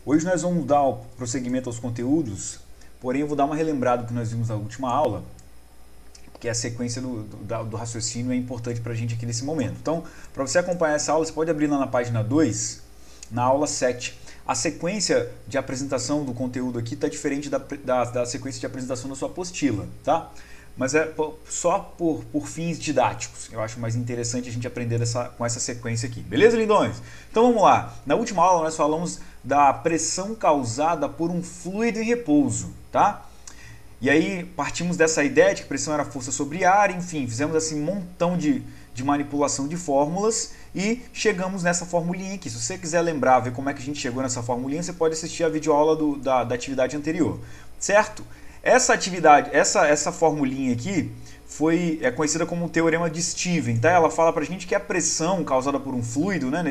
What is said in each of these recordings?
Hoje nós vamos dar o prosseguimento aos conteúdos, porém eu vou dar uma relembrada do que nós vimos na última aula, porque a sequência do raciocínio é importante para a gente aqui nesse momento. Então, para você acompanhar essa aula, você pode abrir lá na página 2, na aula 7. A sequência de apresentação do conteúdo aqui está diferente da sequência de apresentação da sua apostila, tá? Mas é só por fins didáticos. Eu acho mais interessante a gente aprender com essa sequência aqui. Beleza, lindões? Então vamos lá. Na última aula nós falamos da pressão causada por um fluido em repouso, tá? E aí partimos dessa ideia de que pressão era força sobre ar, enfim, fizemos assim um montão de manipulação de fórmulas e chegamos nessa formulinha aqui. Se você quiser lembrar, ver como é que a gente chegou nessa formulinha, você pode assistir a videoaula da atividade anterior, certo? Essa atividade, essa formulinha aqui é conhecida como o teorema de Stevens, tá? Ela fala pra gente que a pressão causada por um fluido, né?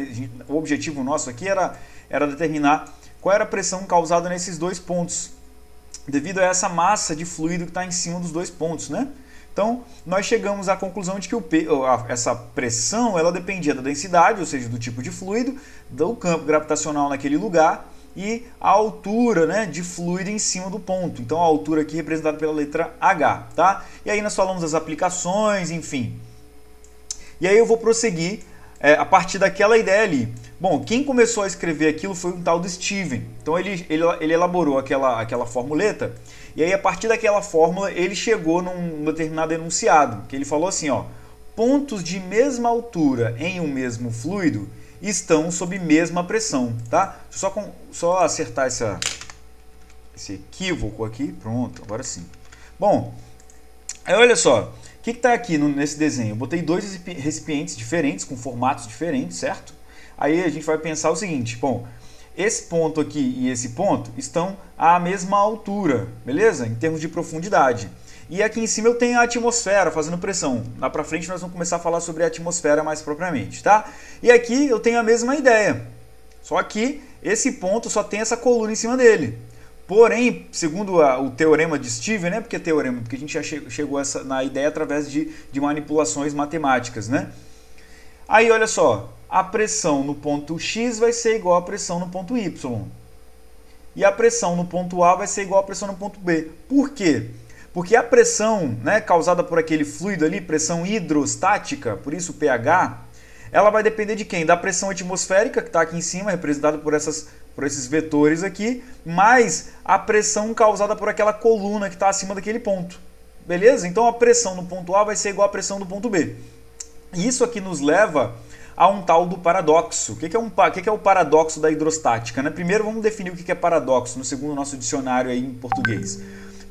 O objetivo nosso aqui era determinar qual era a pressão causada nesses dois pontos, devido a essa massa de fluido que está em cima dos dois pontos, né? Então, nós chegamos à conclusão de que essa pressão ela dependia da densidade, ou seja, do tipo de fluido, do campo gravitacional naquele lugar e a altura, né, de fluido em cima do ponto. Então, a altura aqui representada pela letra H, tá? E aí nós falamos das aplicações, enfim. E aí eu vou prosseguir a partir daquela ideia ali. Bom, quem começou a escrever aquilo foi um tal do Stevens. Então ele elaborou aquela formuleta e aí a partir daquela fórmula ele chegou num determinado enunciado, que ele falou assim, ó, pontos de mesma altura em um mesmo fluido estão sob mesma pressão, tá? Só acertar esse equívoco aqui, pronto, agora sim. Bom, aí olha só, o que está aqui nesse desenho? Eu botei dois recipientes diferentes, com formatos diferentes, certo? Aí a gente vai pensar o seguinte, bom, esse ponto aqui e esse ponto estão à mesma altura, beleza? Em termos de profundidade. E aqui em cima eu tenho a atmosfera fazendo pressão. Lá pra frente nós vamos começar a falar sobre a atmosfera mais propriamente, tá? E aqui eu tenho a mesma ideia. Só que esse ponto só tem essa coluna em cima dele. Porém, segundo o teorema de Stevens, né? Porque é teorema, porque a gente já chegou na ideia através de manipulações matemáticas, né? Aí olha só, a pressão no ponto X vai ser igual à pressão no ponto Y. E a pressão no ponto A vai ser igual à pressão no ponto B. Por quê? Porque a pressão, né, causada por aquele fluido ali, pressão hidrostática, por isso o pH, ela vai depender de quem? Da pressão atmosférica, que está aqui em cima, representada por esses vetores aqui, mais a pressão causada por aquela coluna que está acima daquele ponto. Beleza? Então a pressão no ponto A vai ser igual à pressão do ponto B. Isso aqui nos leva a um tal do paradoxo. O que é o paradoxo da hidrostática, né? Primeiro vamos definir o que é paradoxo, no segundo nosso dicionário aí em português.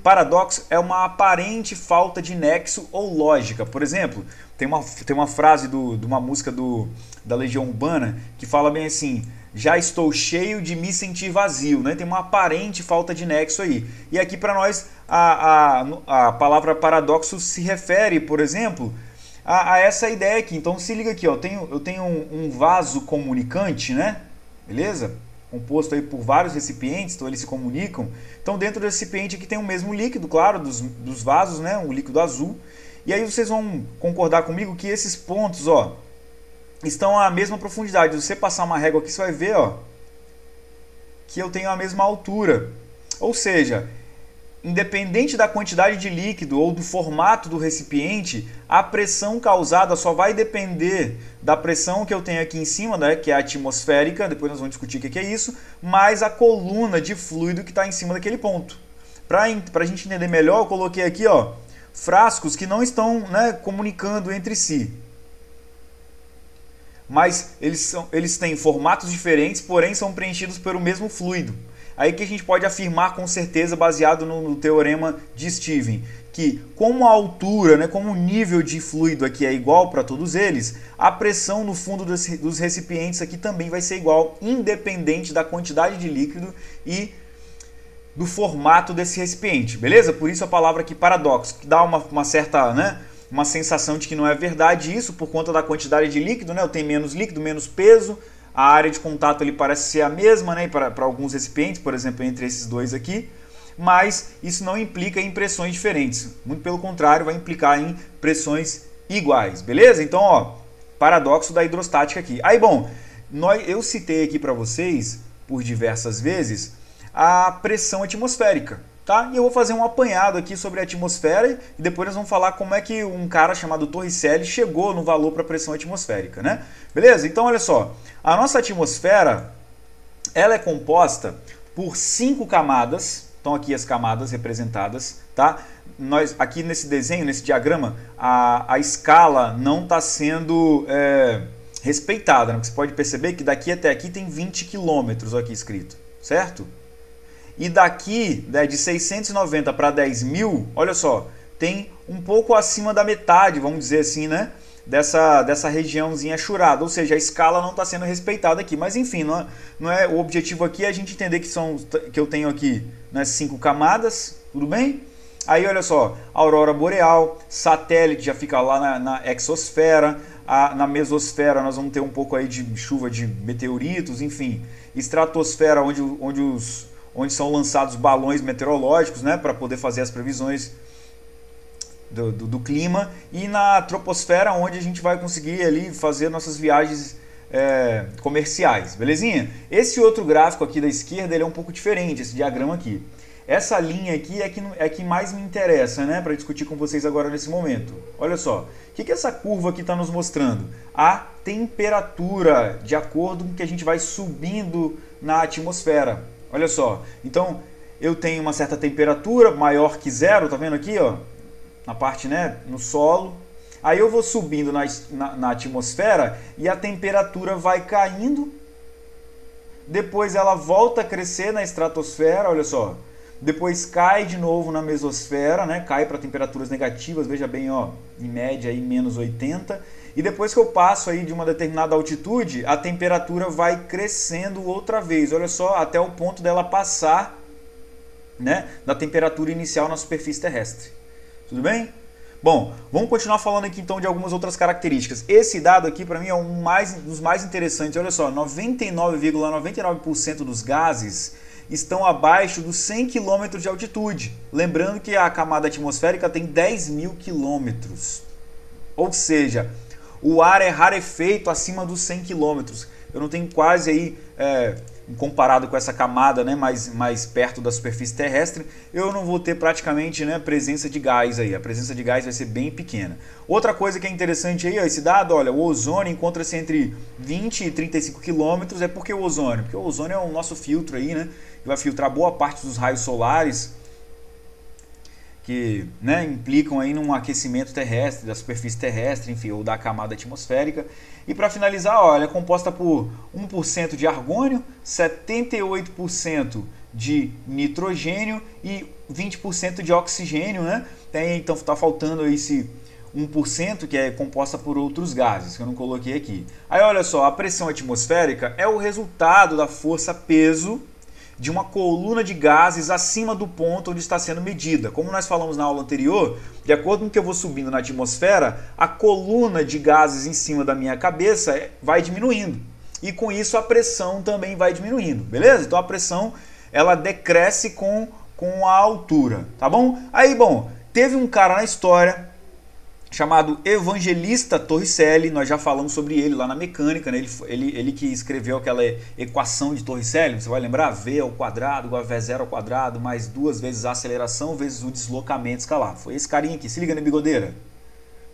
Paradoxo é uma aparente falta de nexo ou lógica. Por exemplo, tem uma frase de uma música da Legião Urbana que fala bem assim: já estou cheio de me sentir vazio, né? Tem uma aparente falta de nexo aí. E aqui para nós a palavra paradoxo se refere, por exemplo, a essa ideia aqui. Então se liga aqui, ó, eu tenho um vaso comunicante, né? Beleza? Composto aí por vários recipientes, então eles se comunicam. Então dentro do recipiente aqui tem o mesmo líquido, claro, dos vasos, né? Um líquido azul. E aí vocês vão concordar comigo que esses pontos, ó, estão à mesma profundidade. Se você passar uma régua aqui, você vai ver, ó, que eu tenho a mesma altura. Ou seja, independente da quantidade de líquido ou do formato do recipiente, a pressão causada só vai depender da pressão que eu tenho aqui em cima, né, que é a atmosférica, depois nós vamos discutir o que é isso, mais a coluna de fluido que está em cima daquele ponto. Para a gente entender melhor, eu coloquei aqui, ó, frascos que não estão, né, comunicando entre si. Mas eles têm formatos diferentes, porém são preenchidos pelo mesmo fluido. Aí que a gente pode afirmar com certeza, baseado no teorema de Stevens, que como a altura, né, como o nível de fluido aqui é igual para todos eles, a pressão no fundo dos recipientes aqui também vai ser igual, independente da quantidade de líquido e do formato desse recipiente, beleza? Por isso a palavra aqui paradoxo, que dá uma certa, né, uma sensação de que não é verdade isso, por conta da quantidade de líquido, né? Eu tenho menos líquido, menos peso, a área de contato ali parece ser a mesma, né, para alguns recipientes, por exemplo, entre esses dois aqui, mas isso não implica em pressões diferentes. Muito pelo contrário, vai implicar em pressões iguais, beleza? Então, ó, paradoxo da hidrostática aqui. Aí, bom, eu citei aqui para vocês por diversas vezes a pressão atmosférica. Tá? E eu vou fazer um apanhado aqui sobre a atmosfera e depois nós vamos falar como é que um cara chamado Torricelli chegou no valor para a pressão atmosférica, né? Beleza? Então olha só, a nossa atmosfera ela é composta por 5 camadas, estão aqui as camadas representadas, tá? Nós aqui nesse desenho, nesse diagrama, a escala não está sendo respeitada, né? Você pode perceber que daqui até aqui tem 20 quilômetros aqui escrito, certo? E daqui, né, de 690 para 10.000, olha só, tem um pouco acima da metade, vamos dizer assim, né, dessa regiãozinha churada. Ou seja, a escala não está sendo respeitada aqui. Mas enfim, não é, o objetivo aqui é a gente entender que eu tenho aqui, né, 5 camadas, tudo bem? Aí olha só, aurora boreal, satélite já fica lá na exosfera, na mesosfera nós vamos ter um pouco aí de chuva de meteoritos, enfim, estratosfera onde são lançados balões meteorológicos, né, para poder fazer as previsões do clima, e na troposfera, onde a gente vai conseguir ali fazer nossas viagens comerciais, belezinha? Esse outro gráfico aqui da esquerda ele é um pouco diferente, esse diagrama aqui. Essa linha aqui é que mais me interessa, né, para discutir com vocês agora nesse momento. Olha só, o que essa curva aqui está nos mostrando? A temperatura, de acordo com que a gente vai subindo na atmosfera. Olha só, então eu tenho uma certa temperatura maior que zero, tá vendo aqui, ó, na parte, né, no solo. Aí eu vou subindo na atmosfera e a temperatura vai caindo. Depois ela volta a crescer na estratosfera, olha só. Depois cai de novo na mesosfera, né, cai para temperaturas negativas, veja bem, ó, em média aí menos 80. E depois que eu passo aí de uma determinada altitude, a temperatura vai crescendo outra vez, olha só, até o ponto dela passar, né, da temperatura inicial na superfície terrestre. Tudo bem? Bom, vamos continuar falando aqui então de algumas outras características. Esse dado aqui para mim é um dos mais interessantes. Olha só, 99,99% dos gases estão abaixo dos 100 km de altitude. Lembrando que a camada atmosférica tem 10.000 km. Ou seja, o ar é rarefeito acima dos 100 km. Eu não tenho quase aí, comparado com essa camada, né, mais perto da superfície terrestre, eu não vou ter praticamente, né, presença de gás aí. A presença de gás vai ser bem pequena. Outra coisa que é interessante aí, ó, esse dado, olha, o ozônio encontra-se entre 20 e 35 km. É porque o ozônio? Porque o ozônio é o nosso filtro aí, né, que vai filtrar boa parte dos raios solares que, né, implicam aí num aquecimento terrestre, da superfície terrestre, enfim, ou da camada atmosférica. E para finalizar, ó, ela é composta por 1% de argônio, 78% de nitrogênio e 20% de oxigênio, né? Então está faltando esse 1% que é composta por outros gases, que eu não coloquei aqui. Aí olha só, a pressão atmosférica é o resultado da força-peso de uma coluna de gases acima do ponto onde está sendo medida. Como nós falamos na aula anterior, de acordo com que eu vou subindo na atmosfera, a coluna de gases em cima da minha cabeça vai diminuindo. E com isso a pressão também vai diminuindo, beleza? Então a pressão ela decresce com a altura, tá bom? Aí, bom, teve um cara na história chamado Evangelista Torricelli, nós já falamos sobre ele lá na mecânica, né? Ele que escreveu aquela equação de Torricelli, você vai lembrar? V ao quadrado igual a V0 ao quadrado, mais 2 vezes a aceleração vezes o deslocamento escalar. Foi esse carinha aqui, se liga na bigodeira.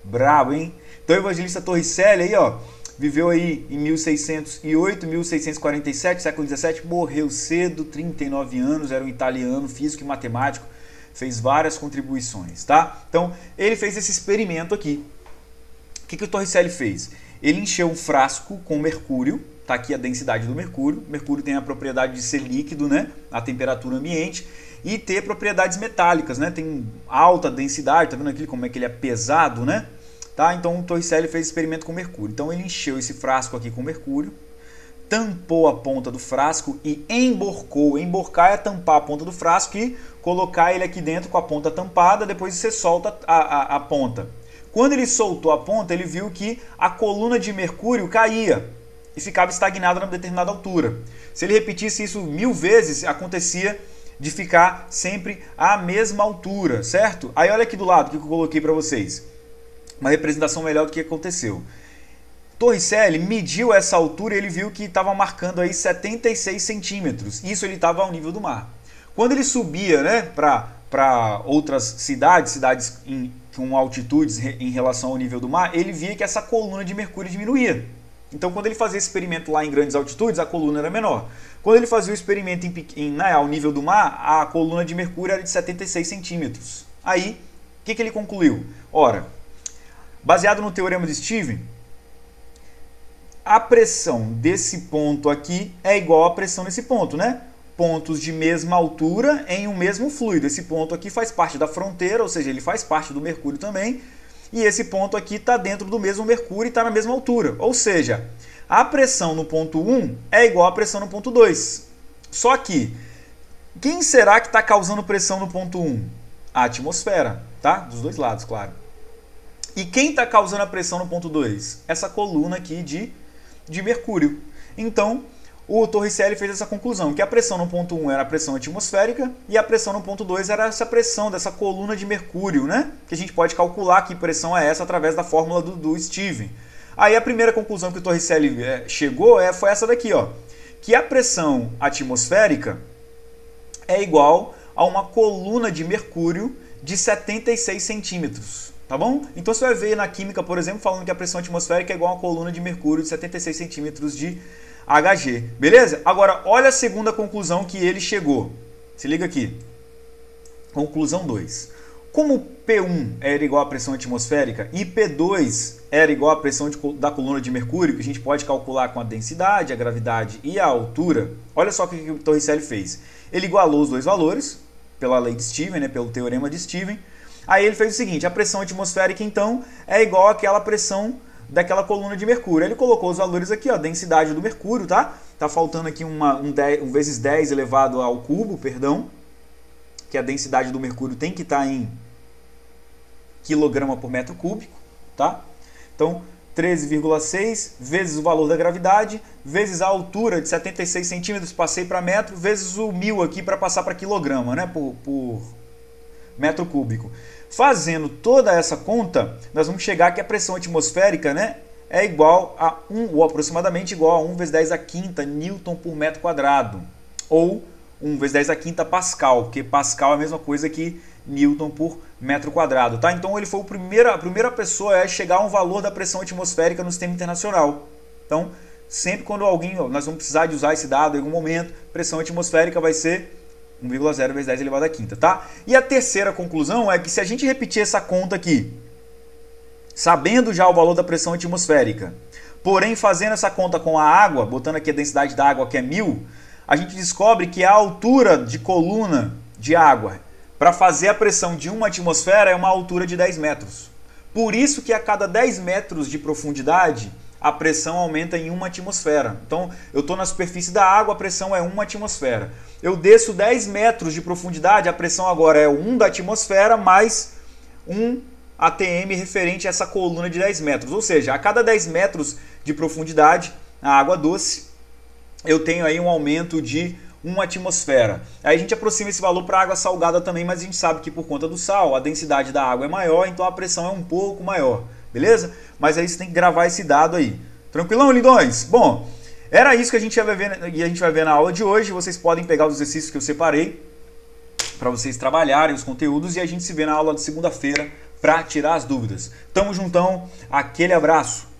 Brabo, hein? Então o Evangelista Torricelli aí, ó, viveu aí em 1608, 1647, século 17, morreu cedo, 39 anos, era um italiano, físico e matemático, fez várias contribuições, tá? Então, ele fez esse experimento aqui. O que o Torricelli fez? Ele encheu um frasco com mercúrio, tá aqui a densidade do mercúrio. O mercúrio tem a propriedade de ser líquido, né, a temperatura ambiente, e ter propriedades metálicas, né? Tem alta densidade, tá vendo aqui como é que ele é pesado, né? Tá? Então, o Torricelli fez experimento com mercúrio. Então, ele encheu esse frasco aqui com mercúrio, tampou a ponta do frasco e emborcou. Emborcar é tampar a ponta do frasco e colocar ele aqui dentro com a ponta tampada, depois você solta a ponta. Quando ele soltou a ponta, ele viu que a coluna de mercúrio caía e ficava estagnada numa determinada altura. Se ele repetisse isso 1000 vezes, acontecia de ficar sempre à mesma altura, certo? Aí olha aqui do lado o que eu coloquei para vocês. Uma representação melhor do que aconteceu. Torricelli mediu essa altura e ele viu que estava marcando aí 76 centímetros. Isso ele estava ao nível do mar. Quando ele subia, né, para outras cidades com altitudes em relação ao nível do mar, ele via que essa coluna de mercúrio diminuía. Então, quando ele fazia experimento lá em grandes altitudes, a coluna era menor. Quando ele fazia o experimento ao nível do mar, a coluna de mercúrio era de 76 centímetros. Aí, o que ele concluiu? Ora, baseado no teorema de Stevens, a pressão desse ponto aqui é igual à pressão nesse ponto, né? Pontos de mesma altura em um mesmo fluido. Esse ponto aqui faz parte da fronteira, ou seja, ele faz parte do mercúrio também. E esse ponto aqui está dentro do mesmo mercúrio e está na mesma altura. Ou seja, a pressão no ponto 1 é igual à pressão no ponto 2. Só que, quem será que está causando pressão no ponto 1? A atmosfera, tá? Dos dois lados, claro. E quem está causando a pressão no ponto 2? Essa coluna aqui de mercúrio. Então, o Torricelli fez essa conclusão, que a pressão no ponto 1 era a pressão atmosférica e a pressão no ponto 2 era essa pressão dessa coluna de mercúrio, né? Que a gente pode calcular que pressão é essa através da fórmula do Stevens. Aí a primeira conclusão que o Torricelli chegou foi essa daqui, ó, que a pressão atmosférica é igual a uma coluna de mercúrio de 76 centímetros. Tá bom? Então você vai ver na química, por exemplo, falando que a pressão atmosférica é igual a uma coluna de mercúrio de 76 centímetros de Hg. Beleza? Agora, olha a segunda conclusão que ele chegou. Se liga aqui. Conclusão 2. Como P1 era igual à pressão atmosférica e P2 era igual à pressão da coluna de mercúrio, que a gente pode calcular com a densidade, a gravidade e a altura, olha só o que o Torricelli fez. Ele igualou os dois valores, pela lei de Stevens, né, pelo teorema de Stevens. Aí ele fez o seguinte, a pressão atmosférica então é igual àquela pressão daquela coluna de mercúrio. Ele colocou os valores aqui, ó, densidade do mercúrio, tá? Tá faltando aqui um vezes 10 elevado ao cubo, perdão, que a densidade do mercúrio tem que estar em quilograma por metro cúbico, tá? Então, 13,6 vezes o valor da gravidade, vezes a altura de 76 centímetros, passei para metro, vezes o 1000 aqui para passar para quilograma, né? Por metro cúbico. Fazendo toda essa conta, nós vamos chegar que a pressão atmosférica, né, é igual a 1, ou aproximadamente igual a 1 vezes 10 a quinta Newton por metro quadrado. Ou 1 vezes 10 a quinta Pascal, porque Pascal é a mesma coisa que Newton por metro quadrado. Tá? Então ele foi a primeira pessoa a chegar a um valor da pressão atmosférica no sistema internacional. Então, sempre quando nós vamos precisar de usar esse dado em algum momento, pressão atmosférica vai ser 1,0 vezes 10 elevado a quinta, tá? E a terceira conclusão é que se a gente repetir essa conta aqui, sabendo já o valor da pressão atmosférica, porém fazendo essa conta com a água, botando aqui a densidade da água que é 1000, a gente descobre que a altura de coluna de água para fazer a pressão de uma atmosfera é uma altura de 10 metros. Por isso que a cada 10 metros de profundidade, a pressão aumenta em 1 atmosfera. Então, eu estou na superfície da água, a pressão é 1 atmosfera. Eu desço 10 metros de profundidade, a pressão agora é 1 da atmosfera mais 1 atm referente a essa coluna de 10 metros. Ou seja, a cada 10 metros de profundidade, a água doce, eu tenho aí um aumento de 1 atmosfera. Aí a gente aproxima esse valor para a água salgada também, mas a gente sabe que por conta do sal, a densidade da água é maior, então a pressão é um pouco maior. Beleza? Mas aí você tem que gravar esse dado aí. Tranquilão, lindões? Bom, era isso que a gente vai ver na aula de hoje. Vocês podem pegar os exercícios que eu separei para vocês trabalharem os conteúdos e a gente se vê na aula de segunda-feira para tirar as dúvidas. Tamo juntão, aquele abraço!